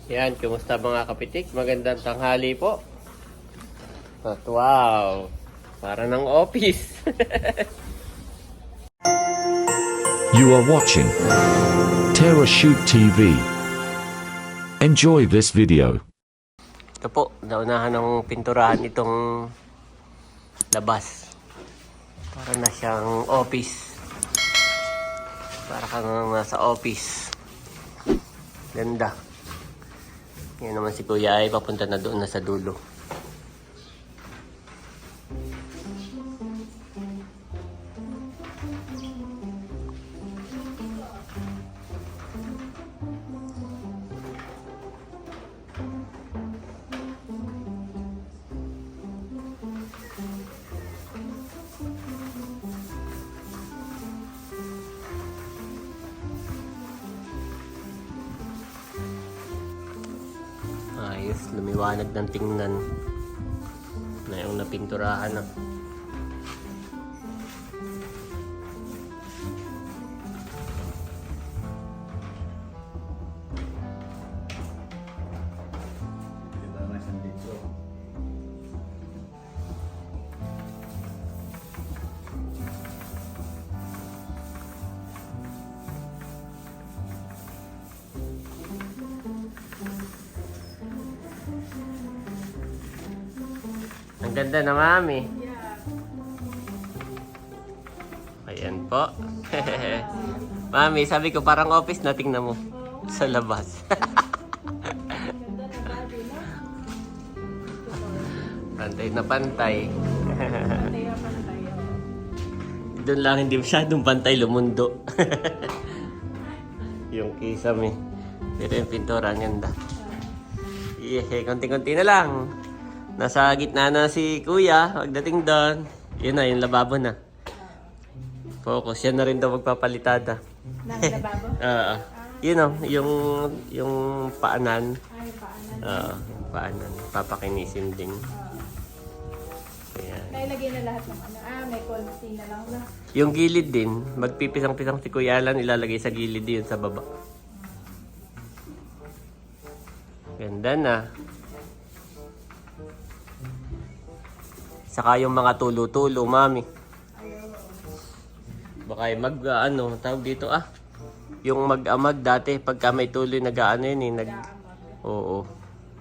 Yan, kumusta mga kapitik? Magandang tanghali po. At wow, para ng office. You are watching Terra Shoot TV. Enjoy this video. Ito po, naunahan ng pinturahan itong labas. Para na siyang office. Para kang nasa office. Ganda. Yan naman si Kuya ay papunta na doon na sa dulo. Ayos, lumiwanag ng tingnan na yung napinturahan na. Ang ganda na, Mami. Ayan po. Mami, sabi ko parang office na, tingnan mo. Sa labas. Pantay na pantay. Doon lang hindi masyadong pantay, lumundo. Yung kisame. Pero yung pintura, ang ganda. Yeah, konti-konti na lang. Nasa gitna na si Kuya, pagdating doon. Yun na, yung lababo na. Focus, yan na rin daw magpapalitada. Ng lababo? Oo. Yun o, yung paanan. Ay, paanan. Oo, yung paanan. Papakinisin din. Ayan. Nailagay na lahat ng ano. May konti na lang na. Yung gilid din, magpipisang-pisang si Kuya Alan, ilalagay sa gilid yun sa baba. Ganda na. Saka yung mga tulo-tulo, Mami. Baka yung tawag dito yung mag-amag dati, pagka may tuloy nag-ano yun eh, Oo.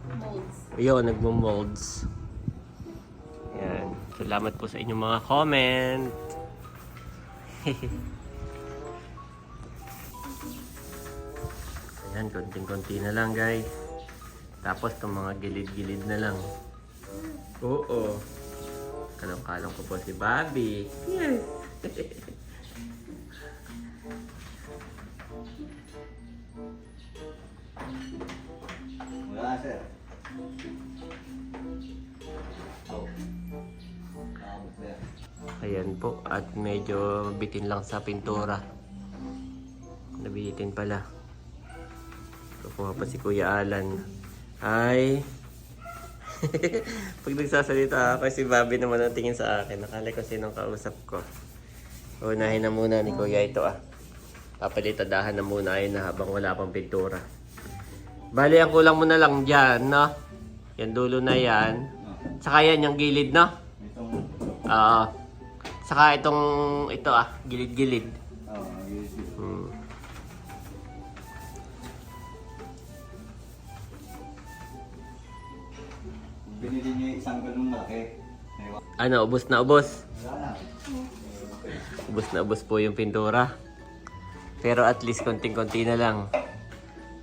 Molds. Yun, nagmo-molds. Yan. Salamat po sa inyong mga comment. Ayan, konting-konti na lang guys. Tapos itong mga gilid-gilid na lang. Oo. Kalong-kalong ko po si Bobby. Yes. Wala, sir. Ayan po. At medyo bitin lang sa pintura. Nabitin pala. Kukuha pa si Kuya Alan. Ay... Pag nagsasalita ako, si Bobby naman ang tingin sa akin. Nakala ko sinong kausap ko. Unahin na muna ni Kuya ito Papalitadahan na muna yun habang wala pang pintura. Bali, ang kulang mo na lang dyan, no? Yan dulo na yan. Saka yan yung gilid, no? Oo. Saka ito gilid-gilid. Binili niyo isang galong laki. Ano, ubos na ubos? Wala na. Ubos na ubos po yung pintura. Pero at least konting-konti na lang.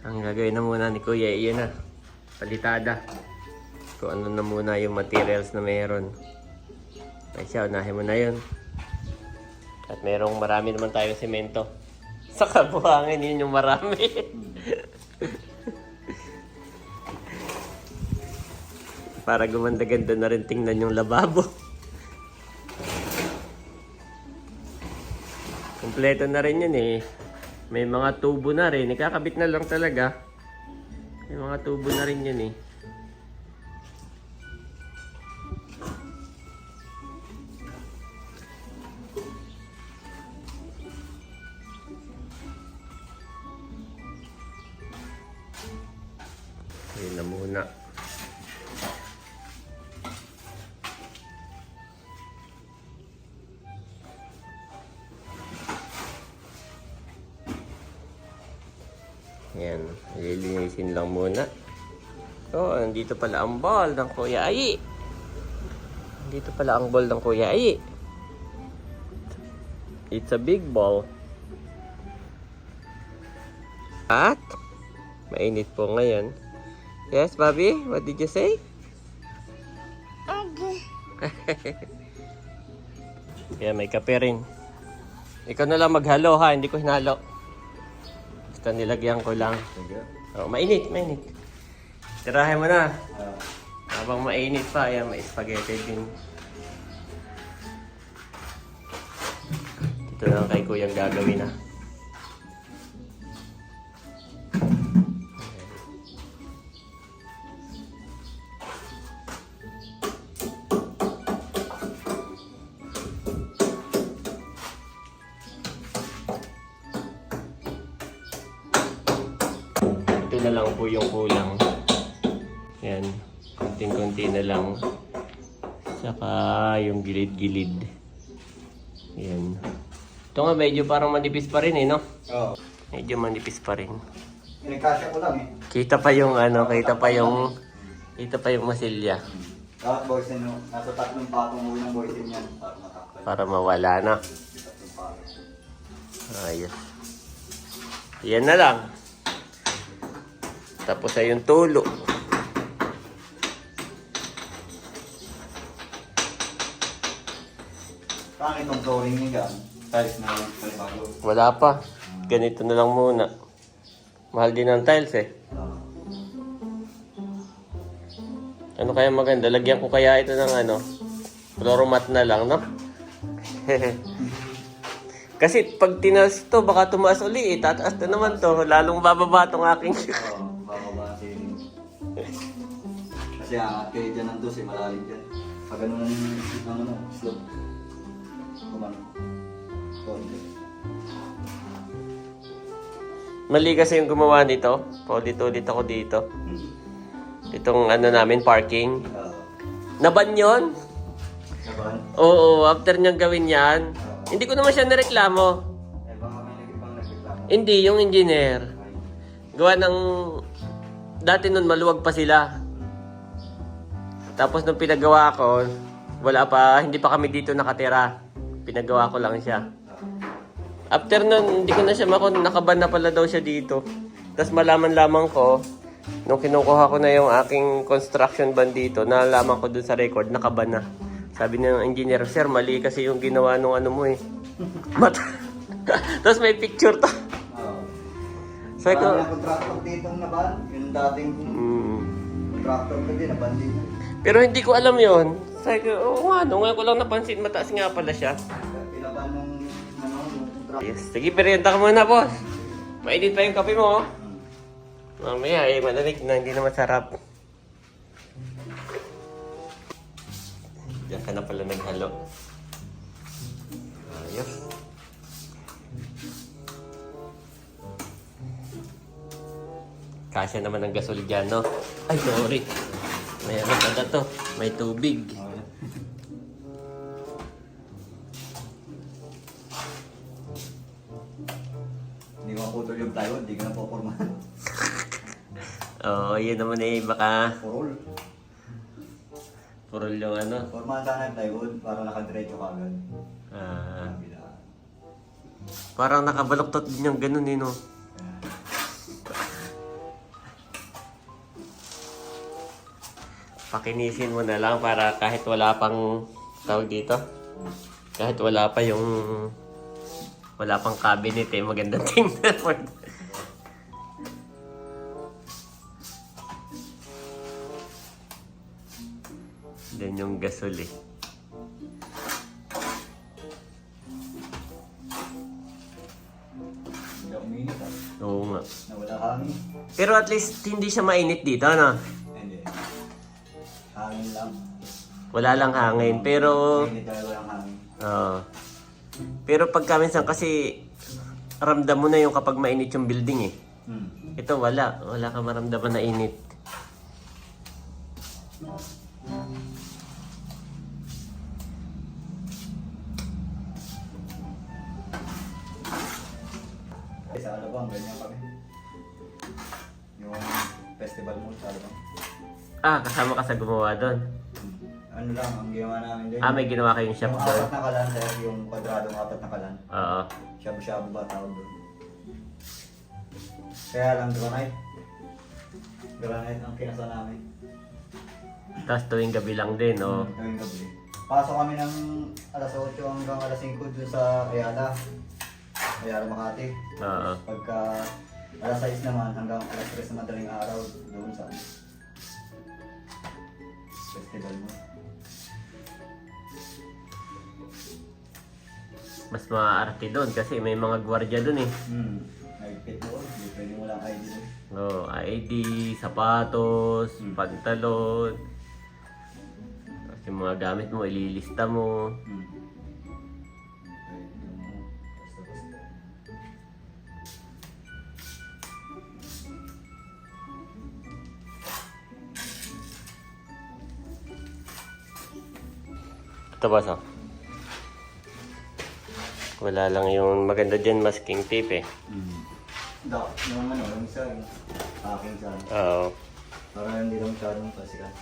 Ang gagawin na muna ni Kuya, iyan na. Palitada. Kung ano na muna yung materials na meron. Ay siya, unahin mo na yun. At merong marami naman tayong semento. Sa kabuhangin, yun yung marami. Para gumanda-ganda na rin tingnan yung lababo. Kompleto na rin yun eh. May mga tubo na rin. Ikakabit na lang talaga. May mga tubo na rin yun eh. Yun na muna. Yan, lilinisin lang muna. Oh, nandito pala ang ball ng Kuya Ai. Nandito pala ang ball ng Kuya Ai. It's a big ball. At mainit po ngayon. Yes, Bobby? What did you say? Kaya may kape rin. Ikaw na lang maghalo ha, hindi ko hinalo. Basta nilagyan ko lang. Sige. Oh, mainit, mainit. Tirahin mo na. Ah, Habang mainit pa, ayan, may spaghetti din. Ito na lang kay Kuyang gagawin na. Ito na lang po yung kulang. Yan. Konting-konti na lang. Saka yung gilid-gilid. Yan. Ito nga medyo parang manipis pa rin eh, no? Oo. Medyo manipis pa rin. Inagkasya ko lang eh. Kita pa yung ano, kita pa yung masilya. Dapat boysin no. Nasa 3 patong ulo ng boysin yan. Para matakpan. Para mawala na. 3 patong. Ayos. Yan na lang. Tapos ay yung tulo. Paano itong flooring ni Gan? Tiles na palibago. Wala pa. Ganito na lang muna. Mahal din ang tiles eh. Ano kaya maganda? Lagyan ko kaya ito ng ano? Flooromat na lang, no? Kasi pag tinas ito, baka tumaas uli eh. Tataas na naman to. Lalong bababa itong aking... Oo, bababa ang ceiling. Kasi angat kayo dyan ng dos eh, malalim dyan. Pag ano na yung ano, slope. Kumano. Konti. Mali kasi yung gumawa nito. Paulit-ulit ako dito. Itong ano namin, parking. Naban yun? Naban? Oo, after niyang gawin yan. Hindi ko naman siya nireklamo. Eh baka may nagipang nagreklamo. Hindi, yung engineer. Gawa ng... Dati nun maluwag pa sila. Tapos nung pinagawa ko, wala pa, hindi pa kami dito nakatira. Pinagawa ko lang siya. After nun, hindi ko na siya nakaban na pala daw siya dito. Tapos malaman lamang ko, nung kinukuha ko na yung aking construction van dito, nalaman ko dun sa record, nakaban na. Sabi ng engineer, sir, mali kasi yung ginawa nung ano mo eh. Tapos may picture to. Oo. Sabi ko, Marami ang contractor dito ng naban. Yung dating contractor ko din, naban din. pero hindi ko alam yon. Sabi ko, oo nga, nung ngayon ko lang napansin, mataas nga pala siya. Pinaban nung ano, yung contractor. Yes, sige, perienta ka muna, boss. Mainit pa yung kape mo, oh. Mamaya, eh, malamig na, hindi na masarap. Diyan ka na pala naghalo. Ayos. Kasya naman ang gasol dyan, no? Ay, sorry. May ano pa to? May tubig. Hindi maputol yung plywood, hindi ka na popormahan. Oo, yun naman eh, baka Purol. purol yung ano. Pormahan sana yung plywood para nakadiretso ka agad. Ah, Kabila. parang nakabaloktot din yung ganun eh, no? Pakinisin mo na lang para kahit wala pang tawag dito. Kahit wala pa yung wala pang cabinet eh, magandang tingnan. Then yung gasol eh. Hindi ako minit ah. Oo nga. Nawala hangin. Pero at least hindi siya mainit dito, no? Hindi. Hangin lang. Wala lang hangin, pero... Hindi talaga walang hangin. Oo. Pero pagka minsan kasi ramdam mo na yung kapag mainit yung building eh. Ito wala. Wala ka maramdaman na init. Sa Alabang, ganyan kami. Yung festival mo sa Alabang. Ah, kasama ka sa gumawa doon. Ano lang, ang ginawa namin din. Ah, may ginawa kayong shop yung doon? apat na kalan, sir, yung kwadradong apat na kalan. Oo. Shabu-shabu ba tawag doon? Kaya lang, granite. Granite ang kinasa namin. Tapos tuwing gabi lang din, oh. Gawing gabi. Pasok kami ng alas 8 hanggang alas 5 dun sa Ayala. Ayala, Makati. Oo. Pagka alas 6 naman hanggang alas 3 na madaling araw doon sa festival mo. Mas maaarte doon kasi may mga gwardiya doon eh. Nagpit doon, hindi pwede mo lang ID doon. Oh, ID, sapatos, pantalon. Tapos yung mga gamit mo, ililista mo. Pwede mo, basta-basta. Ito ba so? Wala lang yung maganda dyan, masking tape eh. Yung ano, yung isa, yung aking sa Oo. para hindi lang masyadong pasikat.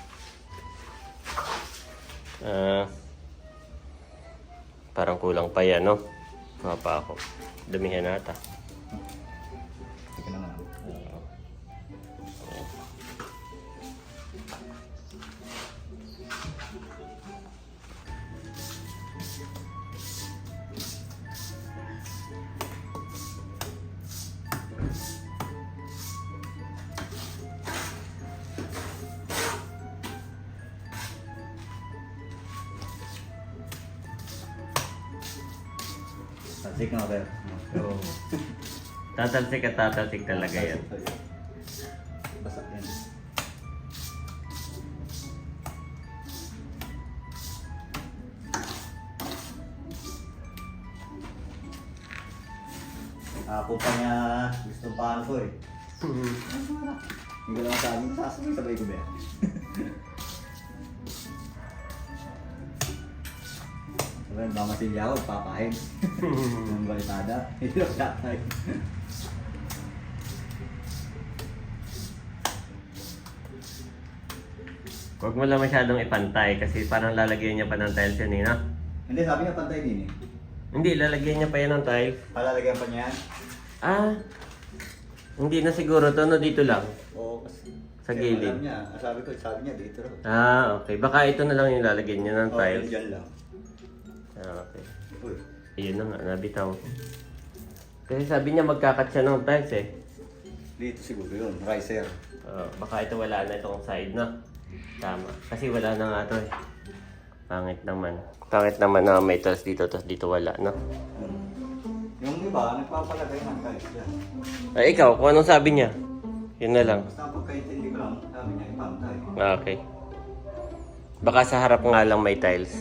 Parang kulang pa yan, no? Mga pa ako. Damihan nata. Sige naman. Tasik na sir. Oo. Tatalsik at tatalsik talaga yan. Basak yan. Ako pa niya gusto paano ko eh. Hindi ko lang sabi, sabay ko ba yan? Sabi, mamasilya ako, papahin. Ang balitada, hindi lang tatay. Huwag mo lang masyadong ipantay kasi parang lalagyan niya pa ng tiles yun eh, no? Hindi, sabi niya pantay din eh. Hindi, lalagyan niya pa yan ng tiles. Palalagyan pa niya yan? Ah, hindi na siguro to, no? Dito lang. Oo, kasi Sa kasi gilid. alam niya, sabi niya dito raw. Ah, okay. Baka ito na lang yung lalagyan niya ng Oo, tiles. dyan lang. Ah, okay. Uy, Ayun na nga, nabitaw. Kasi sabi niya magkakat siya ng tiles eh. dito siguro yun, riser. Baka ito wala na itong side, no? Tama. Kasi wala na nga ito eh. Pangit naman. Pangit naman na may tiles dito, tapos dito wala, no? Yung iba, nagpapalagay ng guys dyan. Ay, ikaw, kung anong sabi niya? Yun na lang. Basta pagkaintindi ko lang, sabi niya ipantay. Ah, okay. Baka sa harap nga lang may tiles.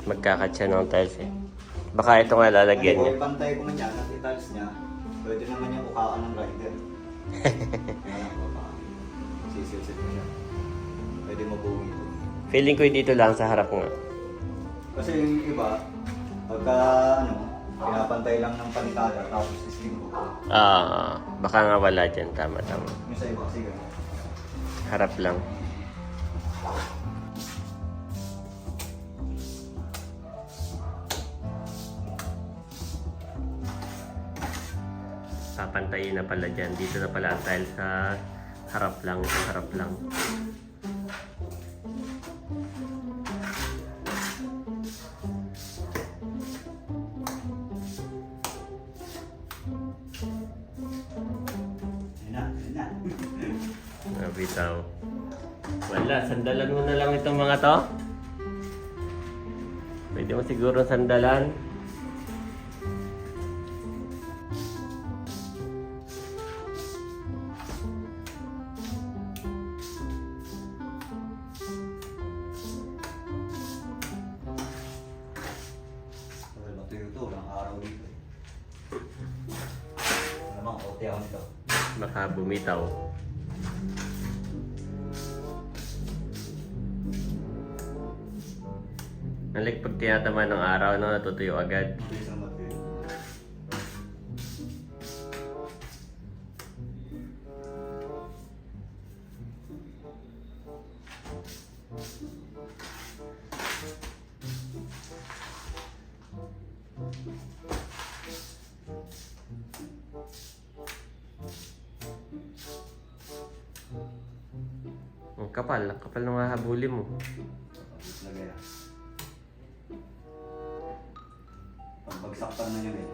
Magkakat siya ng tiles eh. Baka ito nga lalagyan niya. Kung ipantay ko man yan at itiles niya, pwede naman niya ukaan ng rider. Kaya lang ko pa. Sisilsit mo siya. Pwede mabuhay ito. Feeling ko dito lang sa harap nga. Kasi yung iba, pagka pinapantay lang ng palitada tapos isling ko. Baka nga wala dyan. Tama. Yung sa iba kasi gano'n. Harap lang. Papantayin na pala dyan. Dito na pala ang tile sa harap lang. Sa harap lang. Yun na. Nabitaw. Wala, sandalan mo na lang itong mga to. Pwede mo siguro sandalan. Well, matuyo to, walang araw dito. Ano naman, ote ako nito. Baka bumitaw. Nalik pag tinatama ng araw, no, natutuyo agad. Bilis ang matuyo. Ang kapal ng hahabulin mo. Lagay ah. Pagbagsak pa naman yun eh.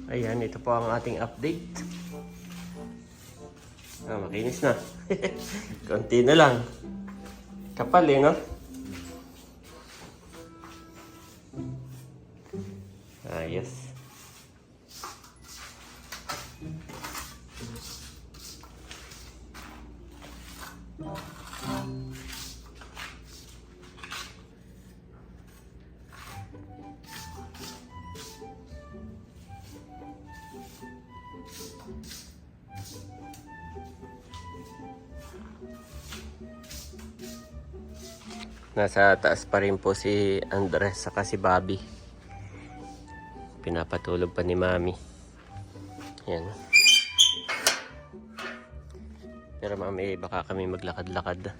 Ayan, ito po ang ating update. Makinis na. Konti na lang. Kapal no? Ayos. Nasa taas pa rin po si Andres saka si Bobby. Pinapatulog pa ni Mami. Yan. Pero Mami, baka kami maglakad-lakad.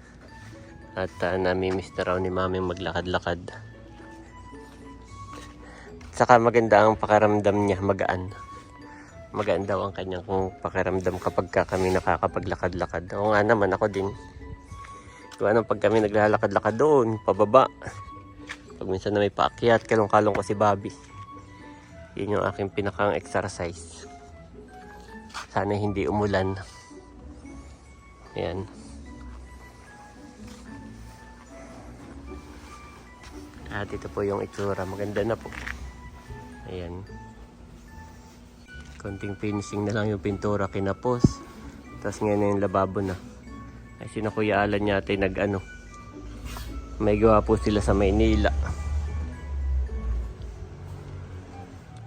At namimiss na raw ni Mami maglakad-lakad. Saka maganda ang pakiramdam niya, magaan. Magaan daw ang kanyang pakiramdam kapag kami nakakapaglakad-lakad. Oo nga naman, ako din. Kaya nang pag kami naglalakad-lakad doon, pababa. Pag minsan na may paakyat, kalong-kalong ko si Bobby. Yun yung aking pinakang exercise. Sana hindi umulan. Ayan. At ito po yung itsura. Maganda na po. Ayan. Konting finishing na lang yung pintura kinapos. Tapos ngayon na yung lababo na. Ay sino Kuya Alan yata nag-ano. May gawa po sila sa Maynila.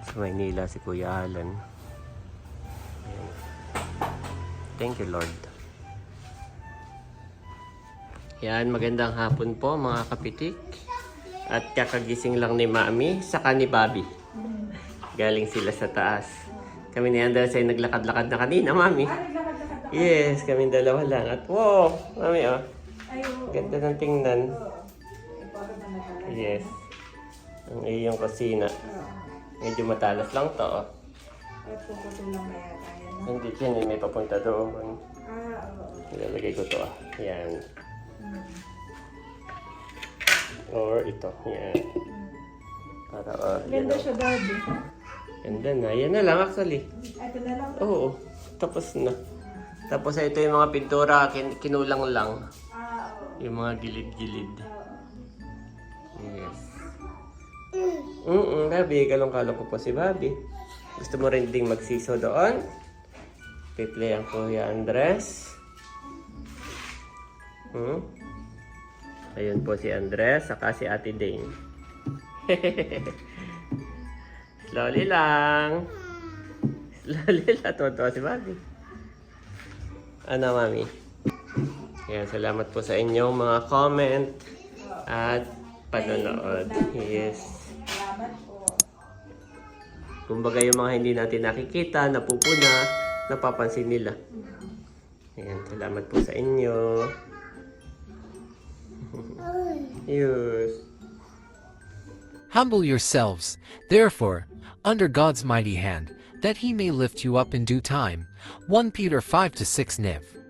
Sa Maynila si Kuya Alan. Ayan. Thank you Lord. Yan, magandang hapon po mga kapitik. At kakagising lang ni Mami saka ni Bobby. Galing sila sa taas. Kami ni Andres ay naglakad-lakad na kanina, Mami. Yes, kami dalawa lang. At wow, Mami ganda ng tingnan. Yes. Ang iyong kusina. Medyo matalas lang to. Hindi yan, may papunta doon. Ilalagay ko to. Yan. Or ito. Yan. Para Ganda siya, Bobby. Ganda na. Yan na lang actually. Ito na lang. Oo. Tapos na. Tapos ito yung mga pintura, kinulang lang. Yung mga gilid-gilid. Yes. Bobby, kalong-kalong ko po si Bobby. Gusto mo rin ding magsiso doon? Piplay ang Kuya Andres. Ayun po si Andres, saka si Ate Dane. Slowly lang. Slowly lang. Tuwa si Bobby. Ano, Mami? Ayan, salamat po sa inyong mga comment at panonood. Yes. Salamat po. Kumbaga yung mga hindi natin nakikita, napupuna, napapansin nila. Ayan, salamat po sa inyo. Yes. Humble yourselves, therefore, under God's mighty hand, that he may lift you up in due time. 1 Peter 5-6 Niv.